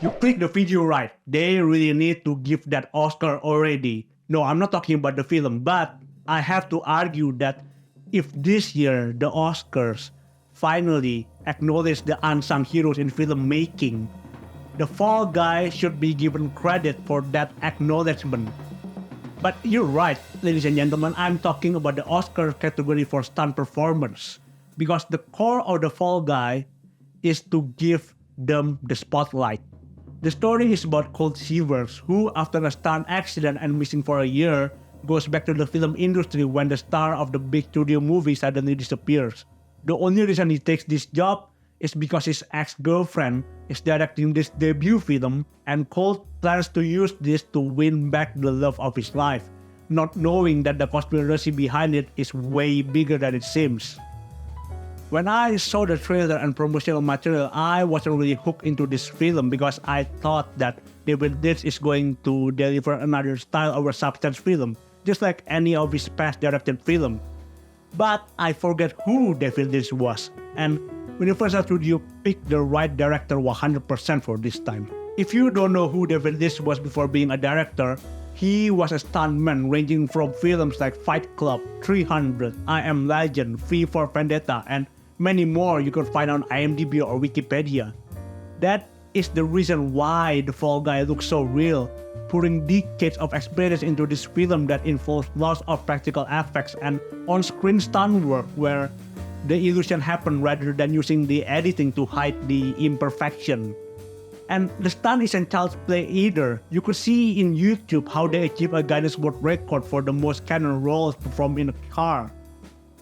You click the video right. They really need to give that Oscar already. No, I'm not talking about the film, but I have to argue that if this year the Oscars finally acknowledge the unsung heroes in filmmaking, the Fall Guy should be given credit for that acknowledgement. But you're right, ladies and gentlemen, I'm talking about the Oscar category for stunt performance. Because the core of the Fall Guy is to give them the spotlight. The story is about Colt Seavers, who, after a stunt accident and missing for a year, goes back to the film industry when the star of the big studio movie suddenly disappears. The only reason he takes this job is because his ex-girlfriend is directing this debut film, and Colt plans to use this to win back the love of his life, not knowing that the conspiracy behind it is way bigger than it seems. When I saw the trailer and promotional material, I wasn't really hooked into this film because I thought that David Leitch is going to deliver another style over substance film, just like any of his past directed film. But I forget who David Leitch was, and Universal Studios picked the right director 100% for this time. If you don't know who David Leitch was before being a director, he was a stuntman ranging from films like Fight Club, 300, I Am Legend, V for Vendetta, and many more you can find on IMDb or Wikipedia. That is the reason why the Fall Guy looks so real, putting decades of experience into this film that involves lots of practical effects and on-screen stunt work where the illusion happen rather than using the editing to hide the imperfection. And the stunt isn't child's play either. You could see in YouTube how they achieve a Guinness World Record for the most cannon rolls performed in a car.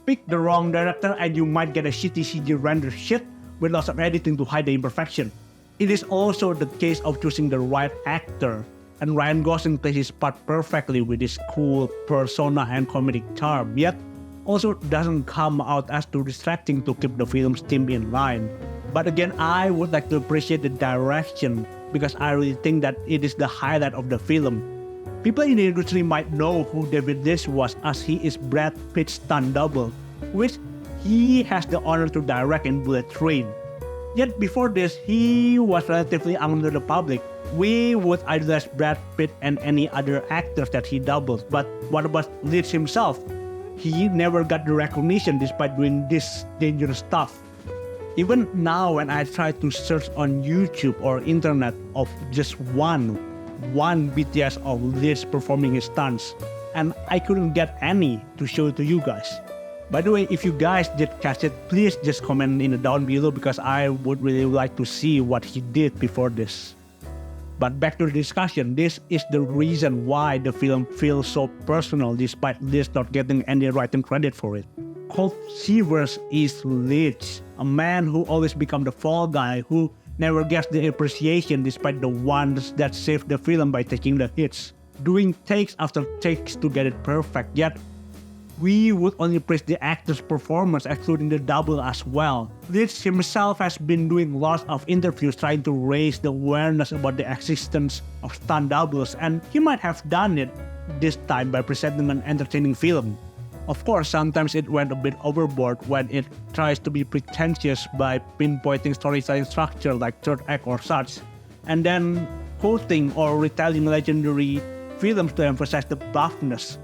Pick the wrong director and you might get a shitty CG rendered shit with lots of editing to hide the imperfection. It is also the case of choosing the right actor, and Ryan Gosling plays his part perfectly with his cool persona and comedic charm, yet also doesn't come out as too distracting to keep the film's theme in line. But again, I would like to appreciate the direction because I really think that it is the highlight of the film. People in the industry might know who David Leitch was as he is Brad Pitt's stunt double, which he has the honor to direct in Bullet Train. Yet before this, he was relatively unknown to the public. We would idolize Brad Pitt and any other actors that he doubles, but what about Leitch himself? He never got the recognition despite doing this dangerous stuff. Even now when I try to search on YouTube or internet of just one BTS of Leitch performing his stunts, and I couldn't get any to show to you guys. By the way, if you guys did catch it, please just comment in the down below because I would really like to see what he did before this. But back to the discussion, this is the reason why the film feels so personal despite Leitch not getting any writing credit for it. Colt Seavers is Leitch, a man who always becomes the Fall Guy, who never gets the appreciation despite the ones that saved the film by taking the hits, doing takes after takes to get it perfect, yet we would only praise the actor's performance excluding the double as well. Leitch himself has been doing lots of interviews trying to raise the awareness about the existence of stunt doubles, and he might have done it this time by presenting an entertaining film. Of course, sometimes it went a bit overboard when it tries to be pretentious by pinpointing storytelling structure like third act or such, and then quoting or retelling legendary films to emphasize the buffness.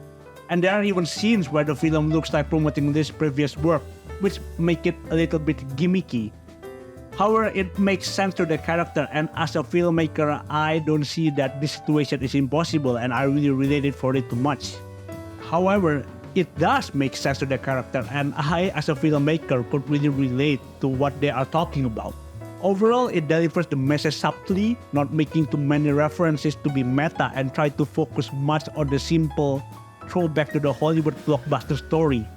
And there are even scenes where the film looks like promoting this previous work, which make it a little bit gimmicky. However, it makes sense to the character, and as a filmmaker, I don't see that this situation is impossible and I really related for it too much. However, it does make sense to the character, and I as a filmmaker could really relate to what they are talking about. Overall, it delivers the message subtly, not making too many references to be meta, and try to focus much on the simple throwback to the Hollywood Blockbuster story.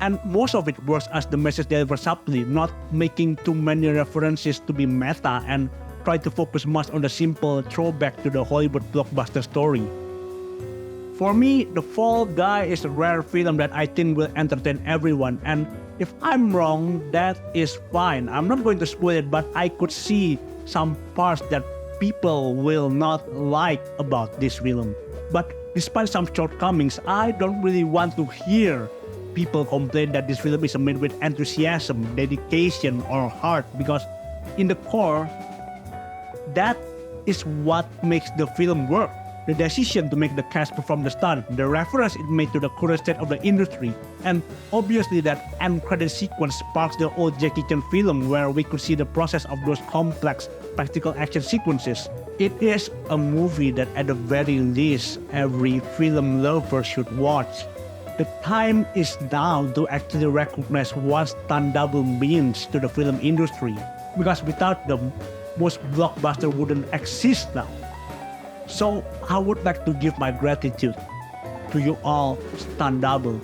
And most of it works as the message delivered subtly, not making too many references to be meta, and try to focus much on the simple throwback to the Hollywood Blockbuster story. For me, The Fall Guy is a rare film that I think will entertain everyone, and if I'm wrong, that is fine. I'm not going to spoil it, but I could see some parts that people will not like about this film. But despite some shortcomings, I don't really want to hear people complain that this film is made with enthusiasm, dedication, or heart, because in the core, That is what makes the film work. The decision to make the cast perform the stunt, the reference it made to the current state of the industry, and obviously that end credit sequence sparks the old Jackie Chan film where we could see the process of those complex practical action sequences. It is a movie that at the very least every film lover should watch. The time is now to actually recognize what stunt double means to the film industry, because without them, most blockbuster wouldn't exist now. So I would like to give my gratitude to you all stunt double.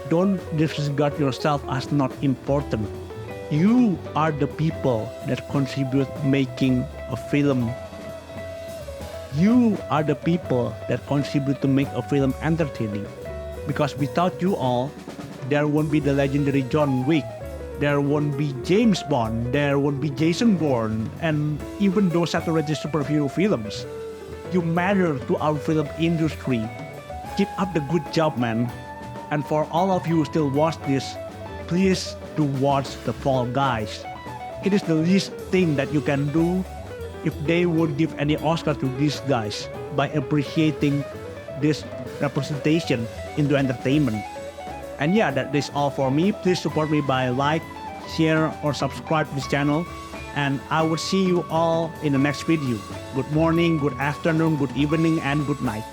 Don't disregard yourself as not important. You are the people that contribute making a film. You are the people that contribute to make a film entertaining. Because without you all, there won't be the legendary John Wick, there won't be James Bond, there won't be Jason Bourne, and even those saturated superhero films. You matter to our film industry. Keep up the good job, man. And for all of you who still watch this, please do watch The Fall Guys. It is the least thing that you can do if they would give any Oscar to these guys by appreciating this representation into entertainment. And yeah, that is all for me. Please support me by like, share, or subscribe to this channel. And I will see you all in the next video. Good morning, good afternoon, good evening, and good night.